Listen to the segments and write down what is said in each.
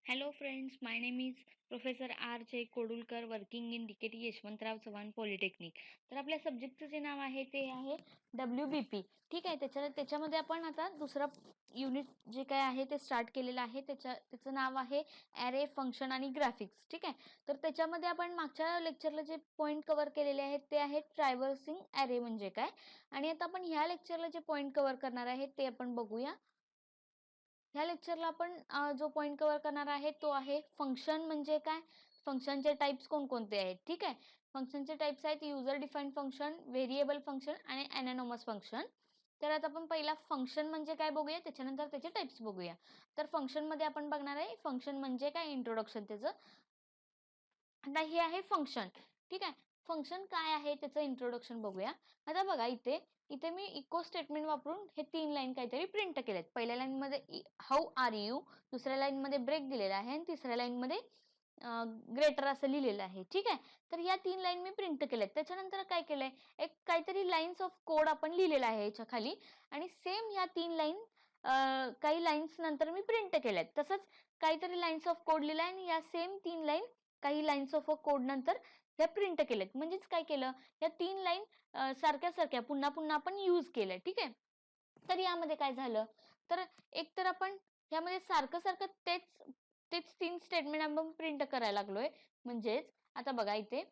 Hello friends, my name is Professor R. J. Kodulkar working in DKT Yashwantrao Chavan polytechnic. तर आपल्या सब्जेक्टचं जे नाव आहे ते आहे WBP. ठीक आहे, त्याच्यामध्ये आपण आता दुसरा युनिट जे काय आहे ते स्टार्ट केलेलं आहे. त्याचं नाव आहे ॲरे, फंक्शन आणि ग्राफिक्स. ठीक आहे, तर त्याच्यामध्ये आपण मागच्या लेक्चरला जे पॉईंट कव्हर केलेले आहेत ते आहेत ट्रॅव्हर्सिंग ॲरे म्हणजे काय, आणि आता आपण ह्या लेक्चरला जे पॉईंट कव्हर करणार आहे ते आपण बघूया. ह्या लेक्चरला आपण जो पॉईंट कव्हर करणार आहे तो आहे फंक्शन म्हणजे काय, फंक्शनचे टाइप्स कोणकोणते आहेत. ठीक आहे, फंक्शनचे टाइप्स आहेत user defined function, variable function आणि ॲनॉनिमस फंक्शन. तर आता आपण पहिला फंक्शन म्हणजे काय बघूया, त्याच्यानंतर त्याचे टाइप्स बघूया. तर फंक्शनमध्ये आपण बघणार आहे फंक्शन म्हणजे काय, इंट्रोडक्शन त्याचं. आता हे आहे फंक्शन. ठीक आहे, फंक्शन काय आहे त्याचं इंट्रोडक्शन बघूया. आता बघा इथे मी इको स्टेटमेंट वापरून हे 3 लाईन काहीतरी प्रिंट केलेत. पहिल्या लाईन मध्ये हाऊ आर यू, दुसऱ्या लाईन मध्ये ब्रेक दिलेला आहे आणि तिसऱ्या लाईन मध्ये ग्रेटर असं लिहिलेलं आहे. ठीक आहे, तर या 3 लाईन मी प्रिंट केल्यात. त्याच्यानंतर काय केलंय, एक काहीतरी लाईन्स ऑफ कोड आपण लिहिलेला आहे याच्या खाली, आणि सेम ह्या 3 लाईन काही लाईन्स नंतर मी प्रिंट केल्यात. तसंच काहीतरी लाईन्स ऑफ कोड लिहिलाय आणि या सेम 3 लाईन काही लाईन्स ऑफ कोड नंतर ह्या प्रिंट केलेत. म्हणजेच काय केलं, या 3 लाईन सारख्या पुन्हा पुन्हा आपण यूज केलंय. ठीक आहे, तर यामध्ये काय झालं, तर एक तर आपण यामध्ये सारखं तेच 3 स्टेटमेंट आपण प्रिंट करायला लागलोय. म्हणजेच आता बघा इथे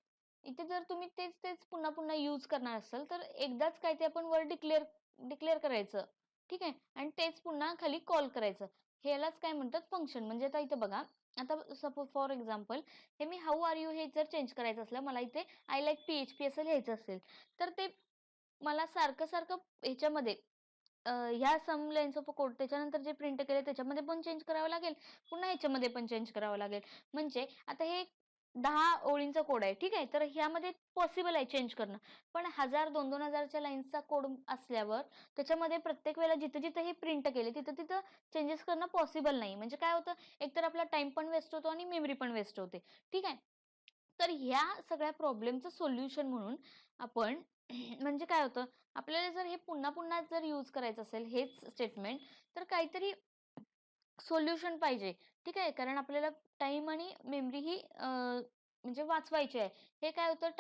इथे जर तुम्ही तेच पुन्हा पुन्हा यूज करणार असाल तर एकदाच काय ते आपण वर डिक्लेअर करायचं. ठीक आहे, आणि तेच पुन्हा खाली कॉल करायचं. ह्यालाच काय म्हणतात फंक्शन. म्हणजे आता इथे बघा, आता सपोज फॉर एक्झाम्पल हे मी हाऊ आर यू हे जर चेंज करायचं असलं, मला इथे आय लाईक PHP असं लिहायचं असेल, तर ते मला सारखं ह्याच्यामध्ये ह्या सम लाईन्स ऑफ कोड त्याच्यानंतर जे प्रिंट केले त्याच्यामध्ये पण चेंज करावं लागेल, पुन्हा ह्याच्यामध्ये पण चेंज करावं लागेल. म्हणजे आता हे 10 ओळींचा कोड आहे. ठीक आहे, तर ह्यामध्ये पॉसिबल आहे चेंज करणं, पण 1000 2-2 हजारच्या लाईन्सचा कोड असल्यावर त्याच्यामध्ये प्रत्येक वेळेला जिथं हे प्रिंट केले तिथं चेंजेस करणं पॉसिबल नाही. म्हणजे काय होतं, एकतर आपला टाइम पण वेस्ट होतो आणि मेमरी पण वेस्ट होते. ठीक आहे, तर ह्या सगळ्या प्रॉब्लेमचं सोल्युशन म्हणून आपण म्हणजे काय होतं, आपल्याला जर हे पुन्हा पुन्हा जर यूज करायचं असेल हेच स्टेटमेंट, तर काहीतरी सोल्युशन पाहिजे. ठीक आहे, कारण आपल्याला टाइम आणि मेमरी ही म्हणजे वाचवायची आहे. हे काय होतं,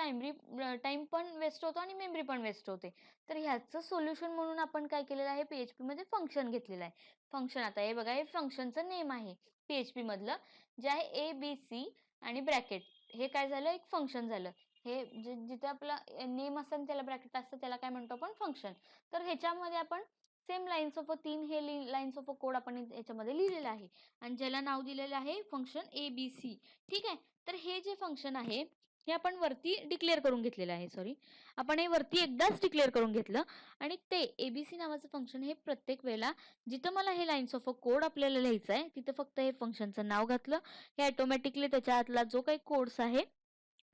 टाइम पण वेस्ट होतो आणि मेमरी पण वेस्ट होते. तर ह्याचं सोल्युशन म्हणून आपण काय केलेलं आहे, PHP मध्ये फंक्शन घेतलेलं आहे. फंक्शन, आता हे बघा, हे फंक्शनचं नेम आहे PHP मधलं, जे आहे ABC आणि ब्रॅकेट. हे काय झालं, एक फंक्शन झालं. हे जिथे आपला नेम असेल त्याला ब्रॅकेट असतं त्याला काय म्हणतो आपण, फंक्शन. तर ह्याच्यामध्ये आपण सेम लाईन्स ऑफ तीन हे लाईन्स ऑफ कोड आपण याच्यामध्ये लिहिलेलं आहे आणि ज्याला नाव दिलेलं आहे फंक्शन ABC. ठीक आहे, तर हे जे फंक्शन आहे हे आपण वरती डिक्लेअर करून घेतलेलं आहे. सॉरी, आपण हे वरती एकदाच डिक्लेअर करून घेतलं आणि ते ABC नावाचं फंक्शन हे प्रत्येक वेळेला जिथं मला हे लाईन्स ऑफ कोड आपल्याला लिहायचं आहे तिथं फक्त हे फंक्शनचं नाव घातलं, हे ऑटोमॅटिकली त्याच्या आतला जो काही कोड्स आहे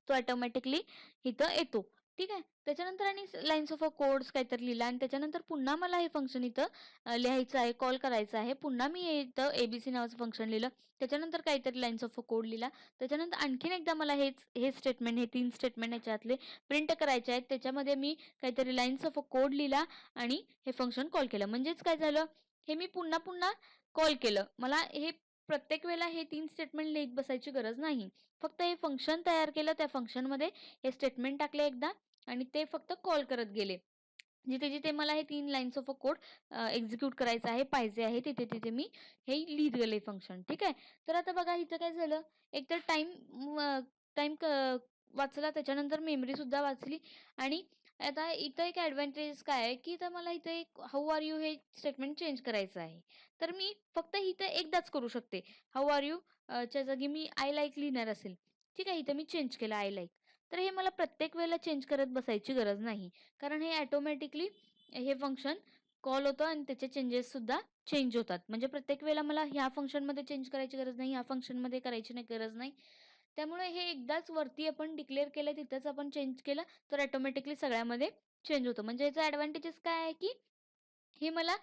तो ऑटोमॅटिकली इथं येतो. ठीक आहे, त्याच्यानंतर आणि लाईन्स ऑफ कोड्स काहीतरी लिहिला आणि त्याच्यानंतर पुन्हा मला हे फंक्शन इथं लिहायचं आहे, कॉल करायचं आहे. पुन्हा मी इथं ABC नावाचं फंक्शन लिहिलं, त्याच्यानंतर काहीतरी लाईन्स ऑफ कोड लिहिला, त्याच्यानंतर आणखीन एकदा मला हे स्टेटमेंट, हे 3 स्टेटमेंट याच्यातले प्रिंट करायचे आहेत. त्याच्यामध्ये मी काहीतरी लाईन्स ऑफ कोड लिहिला आणि हे फंक्शन कॉल केलं. म्हणजेच काय झालं, हे मी पुन्हा पुन्हा कॉल केलं. मला हे प्रत्येक वेळेला हे 3 स्टेटमेंट लिहित बसायची गरज नाही. फक्त हे फंक्शन तयार केलं, त्या फंक्शनमध्ये हे स्टेटमेंट टाकले एकदा आणि ते फक्त कॉल करत गेले. जिथे मला हे 3 लाईन्स ऑफ कोड एक्झिक्यूट करायचं आहे, पाहिजे आहे, तिथे मी हे लिहित गेले फंक्शन. ठीक आहे, तर आता बघा इथं काय झालं, एकतर टाइम वाचला, त्याच्यानंतर मेमरी सुद्धा वाचली. आणि आता इथं एक ॲडव्हान्टेज काय आहे, की इथं मला इथं एक हाऊ आर यू हे स्टेटमेंट चेंज करायचं आहे, तर मी फक्त इथं एकदाच करू शकते. हाऊ आर यू च्या जागी मी आय लाईक लिहिणार असेल, ठीक आहे, इथं मी चेंज केलं आय लाईक. तर हे मला प्रत्येक वेळेला चेंज करत बसायची गरज नाही, कारण हे ऑटोमॅटिकली हे फंक्शन कॉल होतं आणि त्याचे चेंजेस सुद्धा चेंज होतात. म्हणजे प्रत्येक वेळेला मला ह्या फंक्शनमध्ये चेंज करायची गरज नाही, ह्या फंक्शनमध्ये करायची नाही गरज नाही. त्यामुळे हे एकदाच वरती आपण डिक्लेअर केलं, तिथंच आपण चेंज केलं, तर ऑटोमॅटिकली सगळ्यामध्ये चेंज होतं. म्हणजे याचा ॲडव्हान्टेजेस काय आहे, की हे मला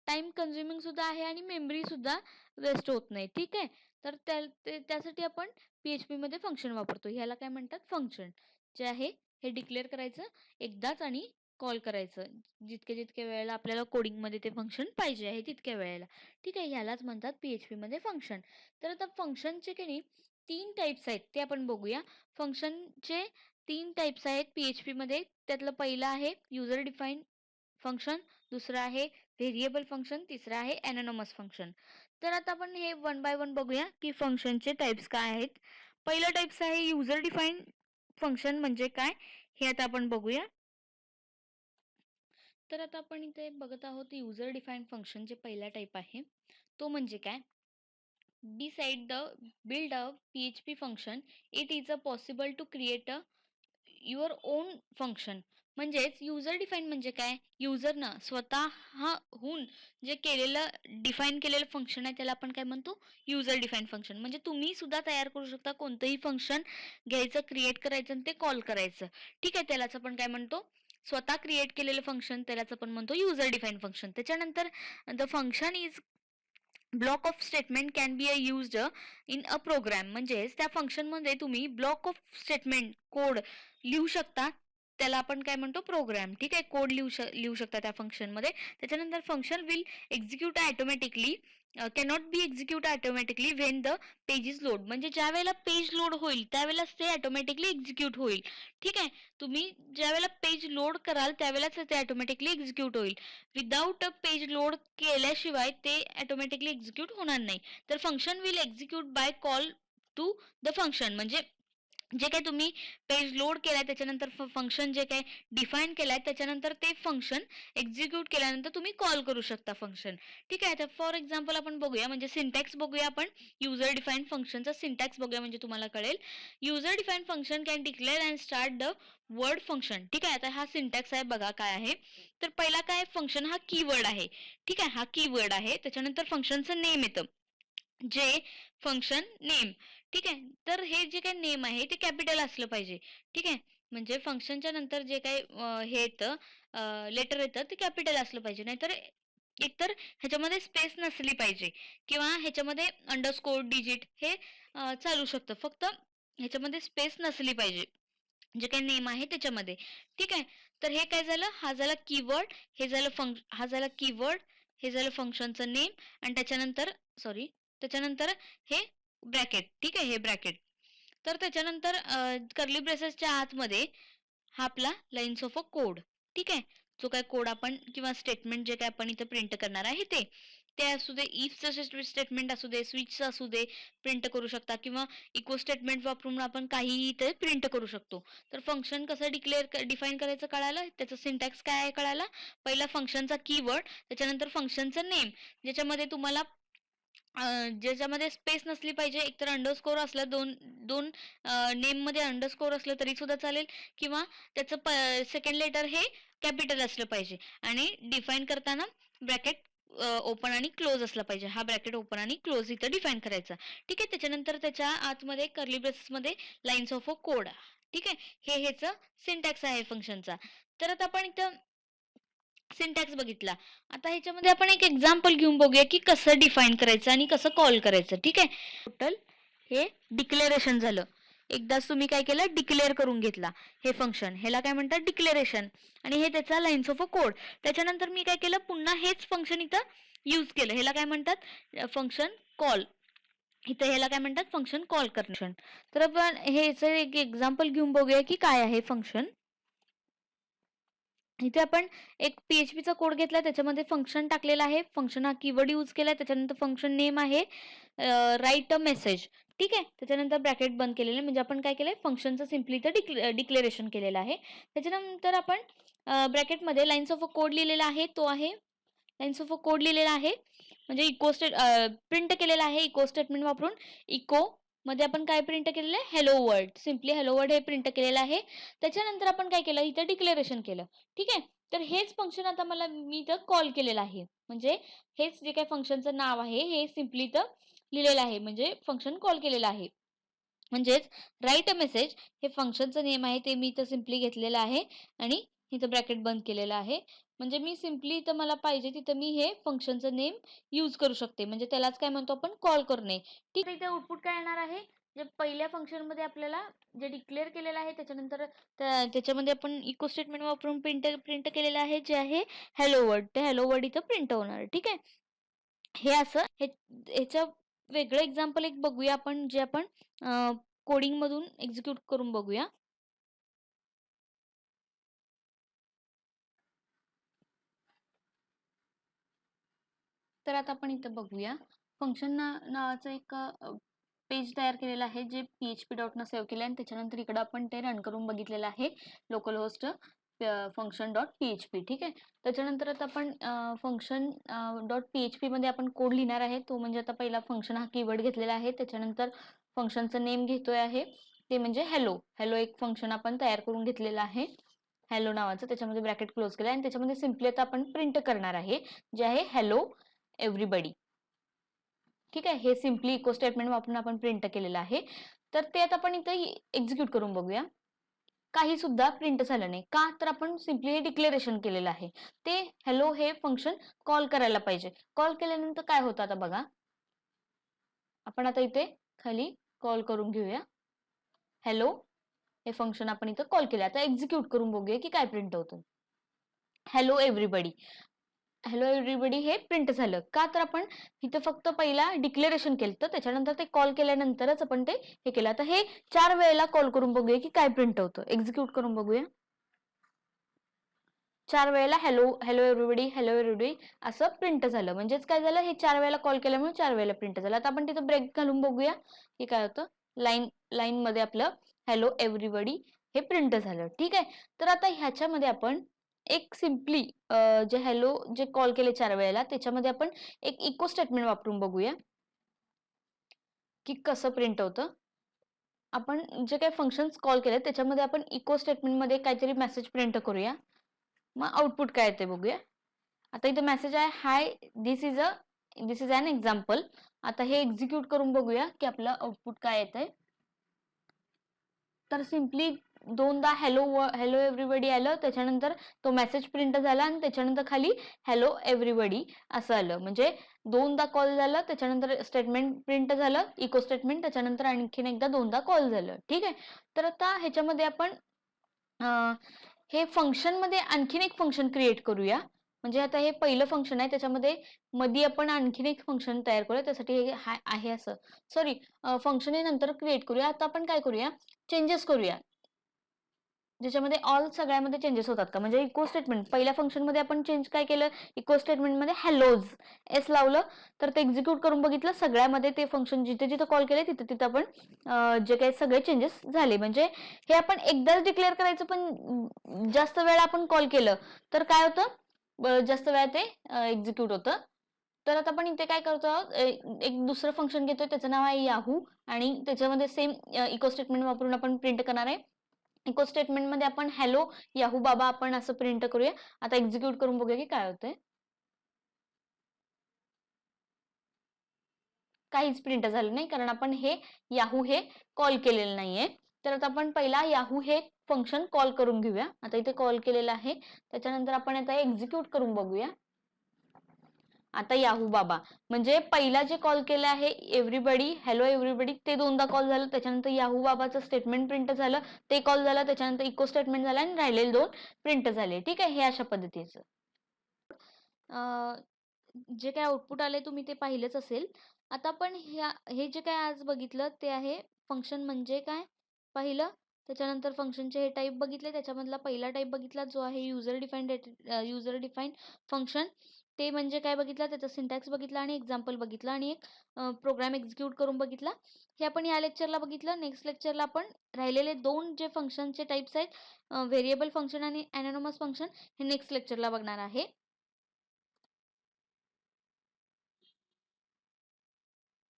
टाइम कन्झ्युमिंग सुद्धा आहे आणि मेमरी सुद्धा वेस्ट होत नाही. ठीक आहे, तर त्यासाठी आपण PHP मध्ये फंक्शन वापरतो. ह्याला काय म्हणतात, फंक्शन. जे आहे हे डिक्लेअर करायचं एकदाच आणि कॉल करायचं. जितक्या वेळेला आपल्याला कोडिंगमध्ये ते फंक्शन पाहिजे आहे तितक्या वेळेला. ठीक आहे, ह्यालाच म्हणतात PHPमध्ये फंक्शन. तर आता फंक्शनचे की नाही 3 टाइप्स आहेत ते आपण बघूया. फंक्शनचे 3 टाइप्स आहेत PHPमध्ये. त्यातलं पहिलं आहे युजर डिफाईन फंक्शन, दुसरं आहे व्हेरिएबल फंक्शन, तिसरं आहे एनोनमस फंक्शन. तर आता आपण हे वन बाय वन बघूया की फंक्शनचे टाइप्स काय आहेत. पहिलं टाइप्स आहे युजर डिफाईन फंक्शन म्हणजे काय हे आता आपण बघूया. तर आता आपण इथे बघत आहोत युजर डिफाईन फंक्शन जे पहिला टाइप आहे तो म्हणजे काय. Beside the build a PHP function, it is a possible to create a your own function. म्हणजेच युजर डिफाईन म्हणजे काय, युजरनं स्वतःहून जे केलेलं डिफाईन केलेलं फंक्शन आहे त्याला आपण काय म्हणतो, युजर डिफाईन फंक्शन. म्हणजे तुम्ही सुद्धा तयार करू शकता कोणतंही फंक्शन घ्यायचं, क्रिएट करायचं आणि ते कॉल करायचं. ठीक आहे, त्यालाच आपण काय म्हणतो, स्वतः क्रिएट केलेलं फंक्शन, त्यालाच आपण म्हणतो युजर डिफाईन फंक्शन. त्याच्यानंतर the function is block of statement can be used in a program. म्हणजेच त्या फंक्शनमध्ये तुम्ही ब्लॉक ऑफ स्टेटमेंट कोड लिहू शकता, त्याला आपण काय म्हणतो प्रोग्राम. ठीक आहे, कोड लिहू शकता त्या फंक्शनमध्ये. त्याच्यानंतर function will execute automatically, cannot be execute automatically when the page is load. म्हणजे ज्या वेळेला पेज लोड होईल त्यावेळेलाच ते ऑटोमॅटिकली एक्झिक्यूट होईल. ठीक आहे, तुम्ही ज्या वेळेला पेज लोड कराल त्यावेळेलाच ते ऑटोमॅटिकली एक्झिक्यूट होईल. विदाउट पेज लोड केल्याशिवाय ते ऑटोमॅटिकली एक्झिक्यूट होणार नाही. तर function will execute by call to the function. म्हणजे जे काही तुम्ही पेज लोड केलाय त्याच्यानंतर फंक्शन जे काही डिफाईन केलाय त्याच्यानंतर ते फंक्शन एक्झिक्यूट केल्यानंतर तुम्ही कॉल करू शकता फंक्शन. ठीक आहे, तर फॉर एक्झाम्पल आपण बघूया, म्हणजे सिंटॅक्स बघूया आपण. युजर डिफाईन फंक्शनचा सिंटॅक्स बघूया म्हणजे तुम्हाला कळेल. User define function can declare and start the word function. ठीक आहे, आता हा सिंटॅक्स आहे बघा काय आहे. तर पहिला काय, फंक्शन हा कीवर्ड आहे. ठीक आहे, हा कीवर्ड आहे. त्याच्यानंतर फंक्शनचं नेम येतं, जे फंक्शन नेम. ठीक आहे, तर हे जे काही नेम आहे ते कॅपिटल असलं पाहिजे. ठीक आहे, म्हणजे फंक्शनच्या नंतर जे काही हे येतं, लेटर येतं ते कॅपिटल असलं पाहिजे. नाहीतर एकतर ह्याच्यामध्ये स्पेस नसली पाहिजे किंवा ह्याच्यामध्ये अंडरस्कोर डिजिट हे चालू शकतं, फक्त ह्याच्यामध्ये स्पेस नसली पाहिजे जे काही नेम आहे त्याच्यामध्ये. ठीक आहे, तर हे काय झालं, हा झाला कीवर्ड, हे झालं हा झाला कीवर्ड, हे झालं फंक्शनचं नेम, आणि त्याच्यानंतर सॉरी त्याच्यानंतर हे ब्रॅकेट. ठीक आहे, हे ब्रॅकेट. तर त्याच्यानंतर कर्ली ब्रेसेसच्या आतमध्ये हा आपला लाईन्स ऑफ अ कोड. ठीक आहे, जो काय कोड आपण किंवा स्टेटमेंट जे काय आपण इथे प्रिंट करणार आहे ते असू दे, इफचं स्टेटमेंट असू दे, स्विचचं असू दे, प्रिंट करू शकता किंवा इको स्टेटमेंट वापरून आपण काहीही इथे प्रिंट करू शकतो. तर फंक्शन कसं डिफाईन करायचं कळालं, त्याचं सिंटॅक्स काय आहे कळाला. पहिला फंक्शनचा कीवर्ड, त्याच्यानंतर फंक्शनचं नेम, ज्याच्यामध्ये तुम्हाला ज्याच्यामध्ये स्पेस नसली पाहिजे. एकतर अंडरस्कोर असलं, दोन दोन नेममध्ये अंडरस्कोर असलं तरी सुद्धा चालेल, किंवा त्याचं सेकंड लेटर हे कॅपिटल असलं पाहिजे, आणि डिफाईन करताना ब्रॅकेट ओपन आणि क्लोज असला पाहिजे. हा ब्रॅकेट ओपन आणि क्लोज इथं डिफाईन करायचा. ठीक आहे, त्याच्यानंतर त्याच्या आतमध्ये कर्ली ब्रेसेसमध्ये लाईन्स ऑफ अ कोड. ठीक आहे, हे ह्याचं सिंटॅक्स आहे फंक्शनचा. तर आता आपण इथं सिंटॅक्स बघितला. आता ह्याच्यामध्ये आपण एक एक्झाम्पल घेऊन बघूया की कसं डिफाईन करायचं आणि कसं कॉल करायचं. ठीक आहे, टोटल हे डिक्लेरेशन झालं. एकदाच तुम्ही काय केलं, डिक्लेअर करून घेतला हे फंक्शन, ह्याला काय म्हणतात डिक्लेरेशन, आणि हे त्याचा लाईन्स ऑफ अ कोड. त्याच्यानंतर मी काय केलं, पुन्हा हेच फंक्शन इथं यूज केलं, ह्याला काय म्हणतात फंक्शन कॉल. इथं ह्याला काय म्हणतात फंक्शन कॉल करणं. तर आपण हेच एक एक्झाम्पल घेऊन बघूया की काय आहे फंक्शन. इथे आपण एक PHPचा कोड घेतला, त्याच्यामध्ये फंक्शन टाकलेला आहे. फंक्शन हा कीवर्ड यूज केलाय. त्याच्यानंतर फंक्शन नेम आहे राईट अ मेसेज. ठीक आहे, त्याच्यानंतर ब्रॅकेट बंद केलेले, म्हणजे आपण काय केलंय फंक्शनचं सिम्पली इथं डिक्लेरेशन केलेलं आहे. त्याच्यानंतर आपण ब्रॅकेटमध्ये लाईन्स ऑफ अ कोड लिहिलेला आहे, तो आहे लाईन्स ऑफ अ कोड लिहिलेला आहे, म्हणजे प्रिंट केलेला आहे इको स्टेटमेंट वापरून. इको मध्ये आपण काय प्रिंट केलेलं आहे, hello world. Simply hello world हे प्रिंट केलेलं आहे. त्याच्यानंतर आपण काय केलं, इथं डिक्लेरेशन केलं. ठीक आहे, तर हेच फंक्शन आता मी इथं कॉल केलेलं आहे, म्हणजे हेच जे काही फंक्शनचं नाव आहे हे सिम्पली इथं लिहिलेलं आहे, म्हणजे फंक्शन कॉल केलेलं आहे. म्हणजेच राईट अ मेसेज हे फंक्शनचं नेम आहे, ते मी इथं सिम्पली घेतलेलं आहे आणि इथं ब्रॅकेट बंद केलेलं आहे. म्हणजे मी सिम्पली इथं मला पाहिजे तिथं मी हे फंक्शनचं नेम यूज करू शकते, म्हणजे त्यालाच काय म्हणतो आपण कॉल करणे. ठीक आहे, इथे आउटपुट काय येणार आहे, जे पहिल्या फंक्शनमध्ये आपल्याला जे डिक्लेअर केलेलं आहे त्याच्यानंतर त्याच्यामध्ये आपण इको स्टेटमेंट वापरून प्रिंट केलेलं आहे जे आहे हॅलो वर्ड. ते हॅलो वर्ड इथं प्रिंट होणार. ठीक आहे. हे असं ह्याचं वेगळं एक्झाम्पल एक बघूया आपण, जे आपण कोडिंग मधून एक्झिक्यूट करून बघूया. तर आता आपण इथं बघूया, फंक्शन नावाचं एक पेज तयार केलेलं आहे जे php.न सेव्ह केलं आणि त्याच्यानंतर इकडं आपण ते रन करून बघितलेलं आहे local host function dot PHP. ठीक आहे. त्याच्यानंतर आता आपण फंक्शन डॉट पीएचपी मध्ये आपण कोड लिहिणार आहे. तो म्हणजे आता पहिला फंक्शन हा कीवर्ड घेतलेला आहे, त्याच्यानंतर फंक्शनचं नेम घेतोय आहे ते म्हणजे हॅलो. हॅलो एक फंक्शन आपण तयार करून घेतलेलं आहे हॅलो नावाचं, त्याच्यामध्ये ब्रॅकेट क्लोज केलं आणि त्याच्यामध्ये सिम्पली आता आपण प्रिंट करणार आहे जे आहे हॅलो एव्हरीबडी. ठीक आहे. हे सिम्पली इको स्टेटमेंट वापरून आपण प्रिंट केलेलं आहे. तर ते आता आपण इथे एक्झिक्यूट करून बघूया. काही सुद्धा प्रिंट झालं नाही. का? तर आपण सिम्पली हे डिक्लेरेशन केलेलं आहे. ते हॅलो हे फंक्शन कॉल करायला पाहिजे. कॉल केल्यानंतर काय होतं आता बघा. आपण आता इथे खाली कॉल करून घेऊया. हॅलो हे फंक्शन आपण इथं कॉल केलं. आता एक्झिक्यूट करून बघूया की काय प्रिंट होतं. Hello everybody. हॅलो एव्हरीबडी हे प्रिंट झालं. का? तर आपण इथं फक्त पहिला डिक्लेरेशन केलं, तर त्याच्यानंतर ते कॉल केल्यानंतरच आपण ते हे केलं. आता हे 4 वेळेला कॉल करून बघूया की काय प्रिंट होतं. एक्झिक्यूट करून बघूया. 4 वेळेला hello hello everybody hello everybody असं प्रिंट झालं. म्हणजेच काय झालं, हे 4 वेळेला कॉल केल्यामुळे 4 वेळेला प्रिंट झालं. आता आपण तिथं ब्रेक घालून बघूया की काय होतं. लाईन मध्ये आपलं हॅलो एव्हरीबडी हे प्रिंट झालं. ठीक आहे. तर आता ह्याच्यामध्ये आपण एक सिम्पली जे हॅलो जे कॉल केले 4 वेळेला त्याच्यामध्ये आपण एक इको स्टेटमेंट वापरून बघूया की कसं प्रिंट होतं. आपण जे काही फंक्शन्स कॉल केले त्याच्यामध्ये आपण इको स्टेटमेंट मध्ये काहीतरी मेसेज प्रिंट करूया. मग आउटपुट काय येते बघूया. आता इथे मेसेज आहे hi this is an example. आता हे एक्झिक्यूट करून बघूया की आपलं आउटपुट काय येतंय. तर सिम्पली दोनदा हॅलो हॅलो एव्हरीबडी आलं, त्याच्यानंतर तो मेसेज प्रिंट झाला आणि त्याच्यानंतर खाली हॅलो एव्हरीबडी असं आलं. म्हणजे दोनदा कॉल झालं, त्याच्यानंतर स्टेटमेंट प्रिंट झालं इको स्टेटमेंट, त्याच्यानंतर आणखीन एकदा दोनदा कॉल झालं. ठीक आहे. तर आता ह्याच्यामध्ये आपण हे फंक्शन मध्ये आणखीन एक फंक्शन क्रिएट करूया. म्हणजे आता हे पहिलं फंक्शन आहे, त्याच्यामध्ये मध्ये आपण आणखीन एक फंक्शन तयार करूया. त्यासाठी हे आहे असं सॉरी फंक्शन हे नंतर क्रिएट करूया. आता आपण काय करूया, चेंजेस करूया ज्याच्यामध्ये ऑल सगळ्यामध्ये चेंजेस होतात का. म्हणजे इको स्टेटमेंट पहिल्या फंक्शन मध्ये आपण चेंज काय केलं, इको स्टेटमेंट मध्ये हॅलोज एस लावलं, तर ते एक्झिक्यूट करून बघितलं सगळ्यामध्ये ते फंक्शन जिथे जिथे कॉल केले तिथे तिथे आपण जे काही सगळे चेंजेस झाले. म्हणजे हे आपण एकदाच डिक्लेअर करायचं, पण जास्त वेळा आपण कॉल केलं तर काय होतं, जास्त वेळा ते एक्झिक्यूट होतं. तर आता आपण इथे काय करतो आहोत, एक दुसरं फंक्शन घेतोय त्याचं नाव आहे याहू आणि त्याच्यामध्ये सेम इको स्टेटमेंट वापरून आपण प्रिंट करणार आहे. इको स्टेटमेंट मध्ये आपण हॅलो याहू बाबा आपण असं प्रिंट करूया. आता एक्झिक्यूट करून बघूया की काय होतंय. काहीच प्रिंट झालं नाही, कारण आपण हे याहू हे कॉल केलेलं नाहीये. तर आता आपण पहिला याहू हे फंक्शन कॉल करून घेऊया. आता इथे कॉल केलेलं आहे, त्याच्यानंतर आपण आता एक्झिक्यूट करून बघूया. आता याहू बाबा म्हणजे पहिला जे कॉल केलं आहे एव्हरीबडी हॅलो एव्हरीबडी ते दोनदा कॉल झालं, त्याच्यानंतर याहू बाबाचं स्टेटमेंट प्रिंट झालं, ते कॉल झालं, त्याच्यानंतर इको स्टेटमेंट झालं आणि राहिलेले दोन प्रिंट झाले. ठीक आहे. हे अशा पद्धतीचं जे काय आउटपुट आले तुम्ही ते पाहिलंच असेल. आता आपण हे जे काय आज बघितलं ते आहे फंक्शन म्हणजे काय पहिलं, त्याच्यानंतर फंक्शनचे हे टाईप बघितले, त्याच्यामधला पहिला टाईप बघितला जो आहे युजर डिफाईन्ड फंक्शन. ते म्हणजे काय बघितलं, त्याचा सिंटॅक्स बघितला आणि एक्झाम्पल बघितला आणि एक प्रोग्राम एक्झिक्यूट करून बघितला. हे आपण या लेक्चरला बघितलं. नेक्स्ट लेक्चरला आपण राहिलेले दोन जे फंक्शनचे टाईप्स आहेत व्हेरिएबल फंक्शन आणि ॲनॉनमस फंक्शन हे नेक्स्ट लेक्चरला बघणार आहे.